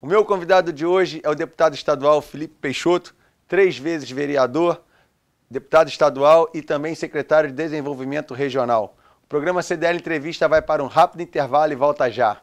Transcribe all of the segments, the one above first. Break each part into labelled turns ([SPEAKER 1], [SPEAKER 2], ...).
[SPEAKER 1] O meu convidado de hoje é o deputado estadual Felipe Peixoto, 3 vezes vereador, deputado estadual e também secretário de Desenvolvimento Regional. O programa CDL Entrevista vai para um rápido intervalo e volta já.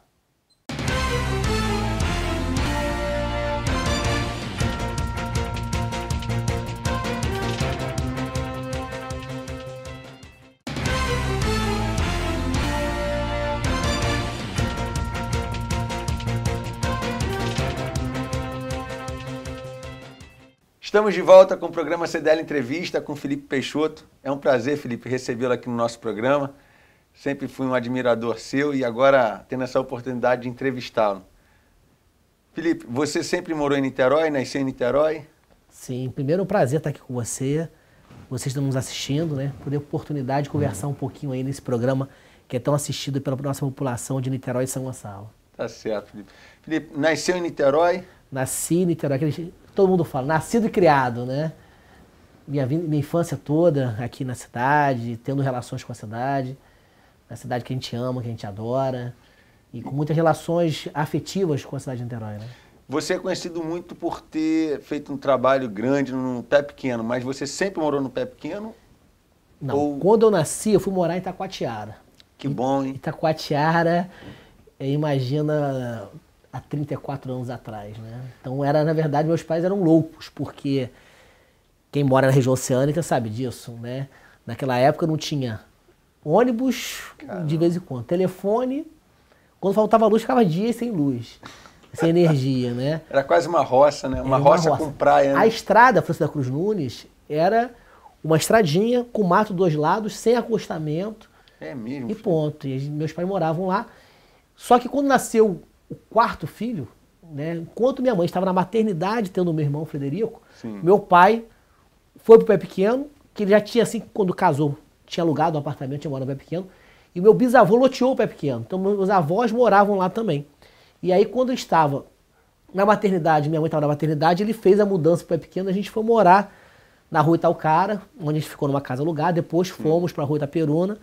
[SPEAKER 1] Estamos de volta com o programa CDL Entrevista com Felipe Peixoto. É um prazer, Felipe, recebê-lo aqui no nosso programa. Sempre fui um admirador seu e agora tendo essa oportunidade de entrevistá-lo. Felipe, você sempre morou em Niterói, nasceu em Niterói?
[SPEAKER 2] Sim, primeiro é um prazer estar aqui com você. Vocês estão nos assistindo, né? Poder oportunidade de conversar um pouquinho aí nesse programa que é tão assistido pela nossa população de Niterói e São Gonçalo.
[SPEAKER 1] Tá certo, Felipe. Felipe, nasceu em Niterói?
[SPEAKER 2] Nasci em Niterói, todo mundo fala, nascido e criado, né? Minha infância toda aqui na cidade, tendo relações com a cidade que a gente ama, que a gente adora, e com muitas relações afetivas com a cidade de Niterói, né?
[SPEAKER 1] Você é conhecido muito por ter feito um trabalho grande no Pé Pequeno, mas você sempre morou no Pé Pequeno?
[SPEAKER 2] Não, quando eu nasci, eu fui morar em Itacoatiara.
[SPEAKER 1] Que bom, hein?
[SPEAKER 2] Itacoatiara, imagina, há 34 anos atrás, né? Então, na verdade, meus pais eram loucos, porque quem mora na região oceânica sabe disso, né? Naquela época não tinha ônibus, de vez em quando, telefone, quando faltava luz, ficava dias sem luz, sem energia, né?
[SPEAKER 1] Era quase uma roça, né? Uma roça com praia, né?
[SPEAKER 2] A estrada, Francisco da Cruz Nunes, era uma estradinha com mato dos lados, sem acostamento.
[SPEAKER 1] É mesmo?
[SPEAKER 2] E ponto. E meus pais moravam lá. Só que quando nasceu o quarto filho, né, enquanto minha mãe estava na maternidade, tendo o meu irmão Frederico,
[SPEAKER 1] Sim.
[SPEAKER 2] Meu pai foi pro Pé Pequeno, que ele já tinha, assim, quando casou, tinha alugado um apartamento, tinha morado no Pé Pequeno, e meu bisavô loteou o Pé Pequeno. Então meus avós moravam lá também. E aí quando eu estava na maternidade, minha mãe estava na maternidade, ele fez a mudança pro Pé Pequeno, a gente foi morar na Rua Itaucara, onde a gente ficou numa casa alugada, depois fomos para a Rua Itaperuna,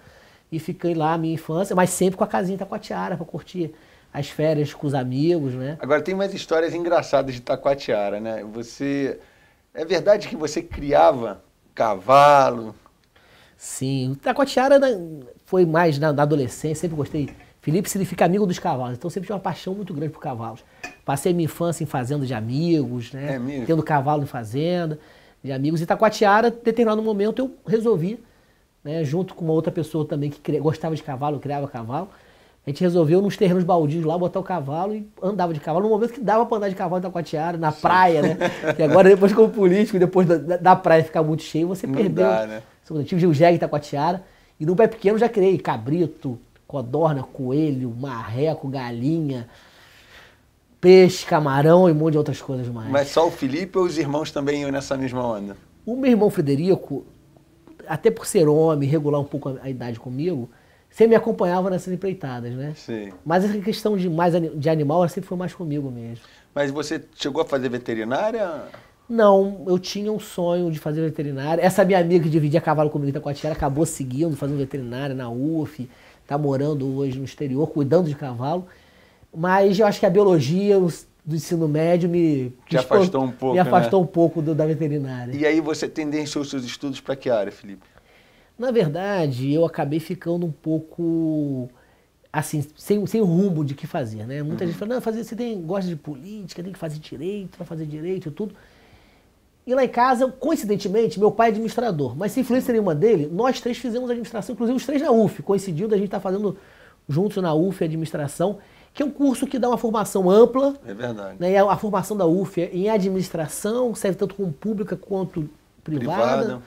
[SPEAKER 2] e fiquei lá a minha infância, mas sempre com a casinha Itacoatiara, para curtir as férias com os amigos, né?
[SPEAKER 1] Agora tem umas histórias engraçadas de Itacoatiara, né? É verdade que você criava cavalo?
[SPEAKER 2] Sim, Itacoatiara foi mais na adolescência, sempre gostei. Felipe significa amigo dos cavalos, então sempre tive uma paixão muito grande por cavalos. Passei minha infância em fazenda de amigos, né?
[SPEAKER 1] É mesmo?
[SPEAKER 2] Tendo cavalo em fazenda de amigos. Itacoatiara, em determinado momento, eu resolvi, né, junto com uma outra pessoa também que gostava de cavalo, criava cavalo, a gente resolveu nos terrenos baldios lá botar o cavalo e andava de cavalo, no momento que dava para andar de cavalo em Itacoatiara, na praia, né? Que agora depois como político, depois da praia ficar muito cheio, você
[SPEAKER 1] Não
[SPEAKER 2] perdeu.
[SPEAKER 1] dá, né?
[SPEAKER 2] Eu tive o jegue em Itacoatiara e no Pé Pequeno já criei cabrito, codorna, coelho, marreco, galinha, peixe, camarão e um monte de outras coisas mais.
[SPEAKER 1] Mas só o Felipe ou os irmãos também iam nessa mesma onda?
[SPEAKER 2] O meu irmão Frederico, até por ser homem, regular um pouco a idade comigo, sempre me acompanhava nessas empreitadas, né?
[SPEAKER 1] Sim.
[SPEAKER 2] Mas essa questão de animal, ela sempre foi mais comigo mesmo.
[SPEAKER 1] Mas você chegou a fazer veterinária?
[SPEAKER 2] Não, eu tinha um sonho de fazer veterinária. Essa minha amiga que dividia cavalo comigo em Itacoatiara acabou seguindo, fazendo veterinária na UF, tá morando hoje no exterior, cuidando de cavalo. Mas eu acho que a biologia do ensino médio me
[SPEAKER 1] afastou um pouco,
[SPEAKER 2] me afastou
[SPEAKER 1] né?
[SPEAKER 2] Um pouco da veterinária.
[SPEAKER 1] E aí você tendenciou os seus estudos para que área, Felipe?
[SPEAKER 2] Na verdade, eu acabei ficando um pouco, assim, sem rumo de que fazer, né? Muita gente fala, não, você gosta de política, tem que fazer direito, vai fazer direito e tudo. E lá em casa, coincidentemente, meu pai é administrador, mas sem influência nenhuma dele, nós três fizemos administração, inclusive os três na UF, coincidiu da gente estar fazendo juntos na UF administração, que é um curso que dá uma formação ampla.
[SPEAKER 1] É verdade.
[SPEAKER 2] Né? E a formação da UF em administração serve tanto como pública quanto privada.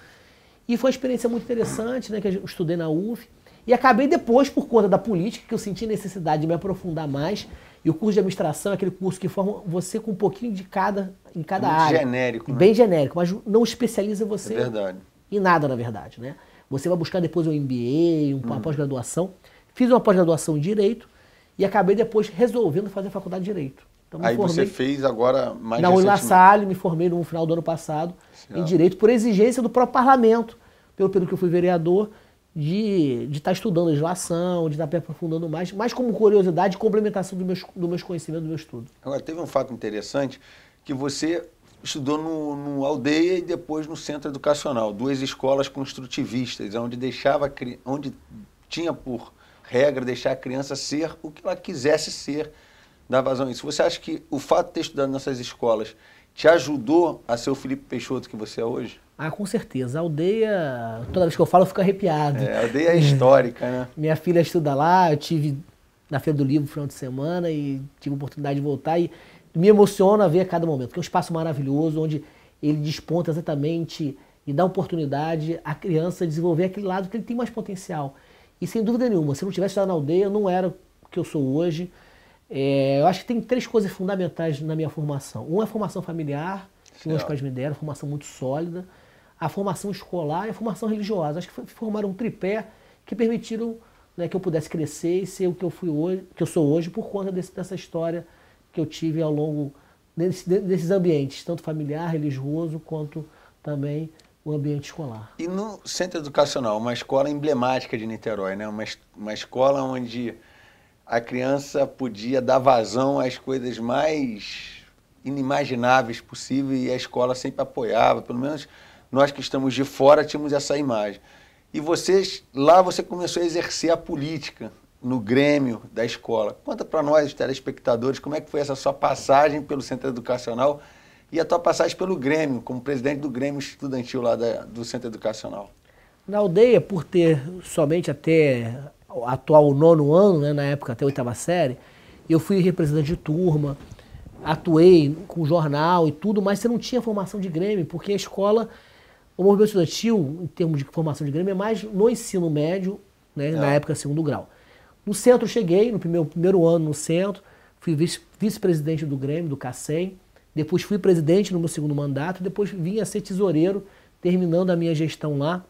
[SPEAKER 2] E foi uma experiência muito interessante, né, que eu estudei na UF. E acabei depois, por conta da política, que eu senti necessidade de me aprofundar mais. E o curso de administração é aquele curso que forma você com um pouquinho de em cada área.
[SPEAKER 1] Genérico, né?
[SPEAKER 2] Bem genérico, mas não especializa você
[SPEAKER 1] em
[SPEAKER 2] nada, na verdade, né? Você vai buscar depois um MBA, uma pós-graduação. Fiz uma pós-graduação em Direito e acabei depois resolvendo fazer a faculdade de Direito. Então,
[SPEAKER 1] aí você fez agora mais
[SPEAKER 2] na La Salle, me formei no final do ano passado em Direito, por exigência do próprio Parlamento, pelo período que eu fui vereador, de estar estudando legislação, de estar aprofundando mais como curiosidade e complementação dos meus conhecimentos, do meu estudo.
[SPEAKER 1] Agora, teve um fato interessante que você estudou no Aldeia e depois no Centro Educacional, duas escolas construtivistas, onde tinha por regra deixar a criança ser o que ela quisesse ser, dar vazão a isso. Você acha que o fato de ter estudado nessas escolas te ajudou a ser o Felipe Peixoto que você é hoje?
[SPEAKER 2] Ah, com certeza. A Aldeia, toda vez que eu falo, eu fico arrepiado.
[SPEAKER 1] A Aldeia é histórica, né?
[SPEAKER 2] Minha filha estuda lá, eu tive na Feira do Livro no final de semana e tive a oportunidade de voltar e me emociona ver a cada momento, porque é um espaço maravilhoso, onde ele desponta exatamente e dá oportunidade à criança desenvolver aquele lado que ele tem mais potencial. E sem dúvida nenhuma, se eu não tivesse estudado na Aldeia, eu não era o que eu sou hoje. Eu acho que tem 3 coisas fundamentais na minha formação. Uma é a formação familiar, que meus pais me deram, formação muito sólida. A formação escolar e a formação religiosa. Acho que formaram um tripé que permitiram, né, que eu pudesse crescer e ser o que eu fui hoje, que eu sou hoje, por conta dessa história que eu tive ao longo desses ambientes, tanto familiar, religioso, quanto também o ambiente escolar.
[SPEAKER 1] E no Centro Educacional, uma escola emblemática de Niterói, né? Uma escola onde a criança podia dar vazão às coisas mais inimagináveis possíveis e a escola sempre apoiava, pelo menos nós que estamos de fora tínhamos essa imagem. E lá você começou a exercer a política no Grêmio da escola. Conta para nós, os telespectadores, como é que foi essa sua passagem pelo Centro Educacional e a tua passagem pelo Grêmio, como presidente do Grêmio Estudantil lá do Centro Educacional.
[SPEAKER 2] Na Aldeia, por ter somente até o atual 9º ano, né, na época até a 8ª série, eu fui representante de turma, atuei com jornal e tudo, mas você não tinha formação de Grêmio, porque a escola, o movimento estudantil, em termos de formação de Grêmio, é mais no ensino médio, né, na época 2º grau. No centro cheguei, no primeiro ano no centro, fui vice-presidente do Grêmio, do CACEM, depois fui presidente no meu 2º mandato, depois vim a ser tesoureiro, terminando a minha gestão lá,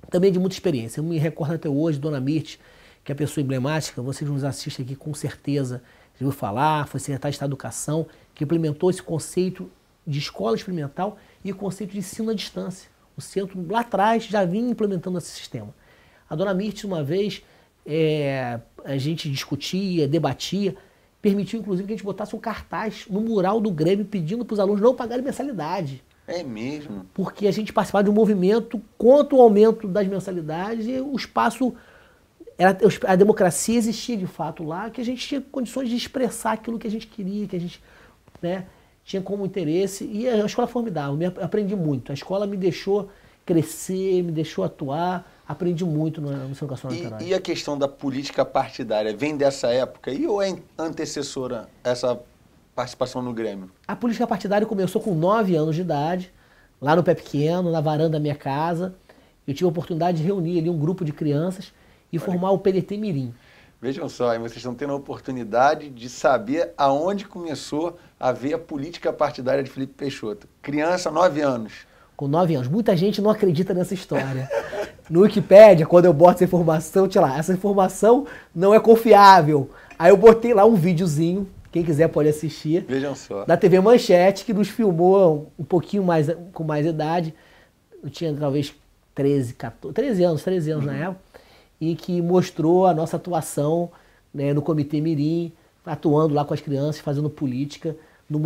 [SPEAKER 2] também de muita experiência. Eu me recordo até hoje, Dona Mirth, que é a pessoa emblemática, vocês nos assistem aqui com certeza, já ouviu falar, foi secretária de Estado de Educação, que implementou esse conceito de escola experimental e o conceito de ensino à distância. O centro, lá atrás, já vinha implementando esse sistema. A Dona Mirth, uma vez, a gente discutia, debatia, permitiu inclusive que a gente botasse um cartaz no mural do Grêmio pedindo para os alunos não pagarem mensalidade.
[SPEAKER 1] É mesmo?
[SPEAKER 2] Porque a gente participava de um movimento contra o aumento das mensalidades e o espaço, a democracia existia de fato lá, que a gente tinha condições de expressar aquilo que a gente queria, que a gente, né, tinha como interesse. E a escola é formidável, eu aprendi muito. A escola me deixou crescer, me deixou atuar, aprendi muito no Centro Educacional Niterói.
[SPEAKER 1] E a questão da política partidária vem dessa época aí ou é antecessora essa participação no Grêmio?
[SPEAKER 2] A política partidária começou com 9 anos de idade, lá no Pé Pequeno, na varanda da minha casa. Eu tive a oportunidade de reunir ali um grupo de crianças e formar o PDT Mirim.
[SPEAKER 1] Vejam só, vocês estão tendo a oportunidade de saber aonde começou a ver a política partidária de Felipe Peixoto. Criança, 9 anos.
[SPEAKER 2] Com 9 anos. Muita gente não acredita nessa história. No Wikipédia, quando eu boto essa informação, tinha lá, essa informação não é confiável. Aí eu botei lá um videozinho, quem quiser pode assistir.
[SPEAKER 1] Vejam só.
[SPEAKER 2] Da TV Manchete, que nos filmou um pouquinho mais, com mais idade. Eu tinha talvez 13 anos na época. E que mostrou a nossa atuação, né, no Comitê Mirim, atuando lá com as crianças, fazendo política, no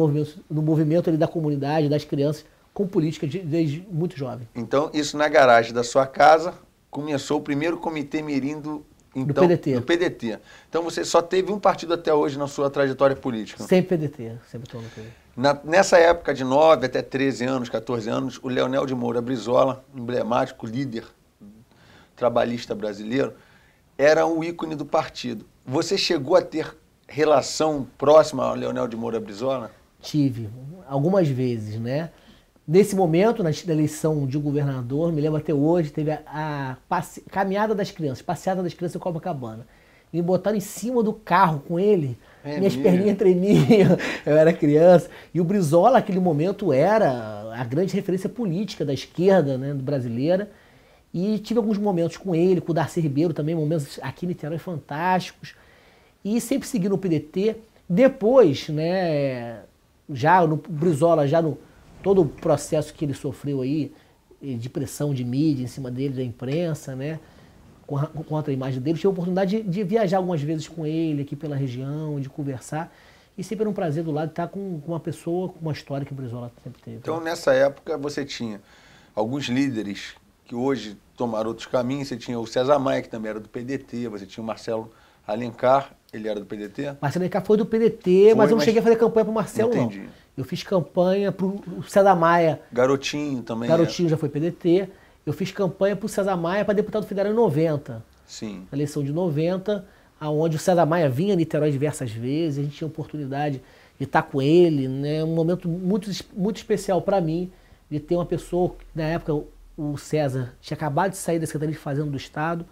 [SPEAKER 2] movimento ali da comunidade, das crianças, com política desde muito jovem.
[SPEAKER 1] Então, isso na garagem da sua casa, começou o primeiro Comitê Mirim do PDT. Então, você só teve um partido até hoje na sua trajetória política?
[SPEAKER 2] Sempre PDT, sempre estou no PDT.
[SPEAKER 1] Nessa época de 9 até 13 anos, 14 anos, o Leonel de Moura Brizola, emblemático líder trabalhista brasileiro, era um ícone do partido. Você chegou a ter relação próxima ao Leonel de Moura Brizola?
[SPEAKER 2] Tive, algumas vezes, né? Nesse momento, na eleição de governador, me lembro até hoje, teve a caminhada das crianças, passeada das crianças em Copacabana. Me botaram em cima do carro com ele, minhas perninhas tremiam, eu era criança. E o Brizola, naquele momento, era a grande referência política da esquerda, né, brasileira. E tive alguns momentos com ele, com o Darcy Ribeiro também, momentos aqui em Niterói fantásticos. E sempre segui no PDT. Depois, né, já no Brizola, todo o processo que ele sofreu aí, de pressão de mídia em cima dele, da imprensa, né, contra a imagem dele. Tive a oportunidade de viajar algumas vezes com ele aqui pela região, de conversar. E sempre era um prazer do lado de estar com uma pessoa com uma história que o Brizola sempre teve.
[SPEAKER 1] Então, nessa época, você tinha alguns líderes que hoje tomaram outros caminhos. Você tinha o César Maia, que também era do PDT. Você tinha o Marcelo Alencar, ele era do PDT?
[SPEAKER 2] Marcelo Alencar foi do PDT, mas eu não cheguei a fazer campanha para o Marcelo,
[SPEAKER 1] entendi.
[SPEAKER 2] não. Eu fiz campanha para o César Maia.
[SPEAKER 1] Garotinho também.
[SPEAKER 2] Garotinho já foi PDT. Eu fiz campanha para o César Maia para deputado federal em 90.
[SPEAKER 1] Sim.
[SPEAKER 2] Na eleição de 90, onde o César Maia vinha a Niterói diversas vezes, a gente tinha a oportunidade de estar com ele, né? Um momento muito, muito especial para mim, de ter uma pessoa, na época o César tinha acabado de sair da Secretaria de Fazenda do Estado,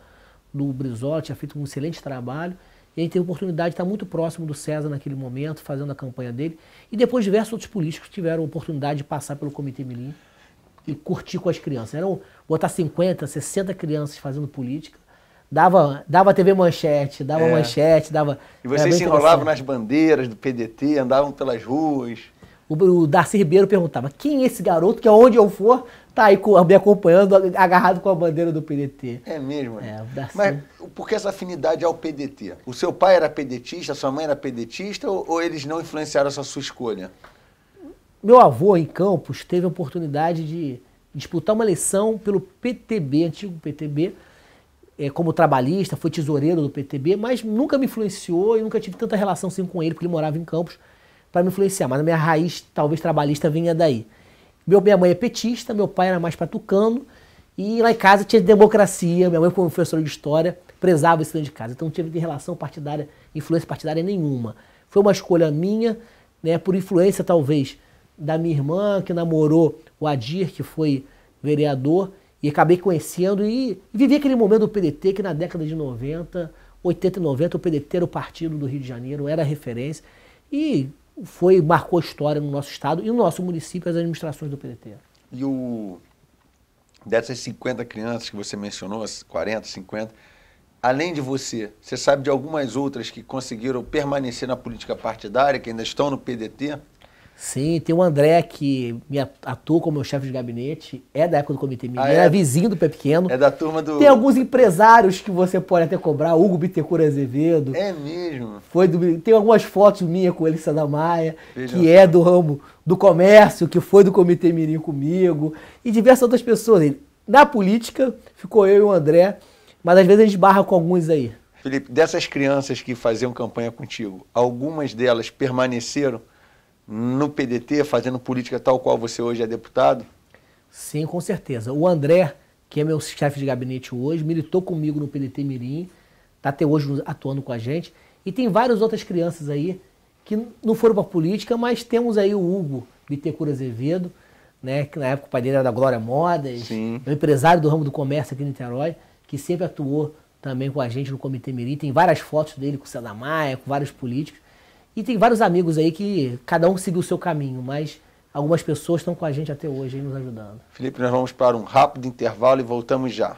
[SPEAKER 2] do Brizola, tinha feito um excelente trabalho, e a gente teve a oportunidade de estar muito próximo do César naquele momento, fazendo a campanha dele, e depois diversos outros políticos tiveram a oportunidade de passar pelo Comitê Mirim e curtir com as crianças. Eram botar 50, 60 crianças fazendo política, dava TV Manchete, dava manchete, dava...
[SPEAKER 1] E vocês se enrolavam nas bandeiras do PDT, andavam pelas ruas.
[SPEAKER 2] O Darcy Ribeiro perguntava, quem é esse garoto que aonde eu for, tá aí me acompanhando, agarrado com a bandeira do PDT.
[SPEAKER 1] É mesmo?
[SPEAKER 2] É, o Darcy...
[SPEAKER 1] Mas por que essa afinidade ao PDT? O seu pai era pedetista, sua mãe era pedetista, ou eles não influenciaram essa sua escolha?
[SPEAKER 2] Meu avô, em Campos, teve a oportunidade de disputar uma eleição pelo PTB, antigo PTB, como trabalhista, foi tesoureiro do PTB, mas nunca me influenciou e nunca tive tanta relação assim com ele, porque ele morava em Campos, para me influenciar. Mas a minha raiz, talvez trabalhista, vinha daí. Minha mãe é petista, meu pai era mais patucano, e lá em casa tinha democracia, minha mãe como professora de história, prezava isso dentro de casa. Então não tive relação partidária, influência partidária nenhuma. Foi uma escolha minha, né, por influência talvez da minha irmã, que namorou o Adir, que foi vereador, e acabei conhecendo e vivi aquele momento do PDT, que na década de 90, 80 e 90, o PDT era o partido do Rio de Janeiro, era a referência, e marcou a história no nosso estado e no nosso município, as administrações do PDT.
[SPEAKER 1] E dessas 50 crianças que você mencionou, 40, 50, além de você sabe de algumas outras que conseguiram permanecer na política partidária, que ainda estão no PDT?
[SPEAKER 2] Sim, tem o André, que me atuou como meu chefe de gabinete, é da época do Comitê Mirim, era vizinho do Pé Pequeno.
[SPEAKER 1] É da turma do...
[SPEAKER 2] Tem alguns empresários que você pode até cobrar, Hugo Bittencourt Azevedo.
[SPEAKER 1] É mesmo?
[SPEAKER 2] Tem algumas fotos minhas com ele, César Maia, que é do ramo do comércio, que foi do Comitê Mirim comigo, e diversas outras pessoas. Na política, ficou eu e o André, mas às vezes a gente barra com alguns aí.
[SPEAKER 1] Felipe, dessas crianças que faziam campanha contigo, algumas delas permaneceram no PDT, fazendo política tal qual você hoje é deputado?
[SPEAKER 2] Sim, com certeza. O André, que é meu chefe de gabinete hoje, militou comigo no PDT Mirim, está até hoje atuando com a gente. E tem várias outras crianças aí que não foram para a política, mas temos aí o Hugo Bittencourt Azevedo, né, que na época o pai dele era da Glória Modas, é um empresário do ramo do comércio aqui em Niterói, que sempre atuou também com a gente no Comitê Mirim. Tem várias fotos dele com o César Maia, com vários políticos. E tem vários amigos aí que cada um seguiu o seu caminho, mas algumas pessoas estão com a gente até hoje aí nos ajudando.
[SPEAKER 1] Felipe, nós vamos para um rápido intervalo e voltamos já.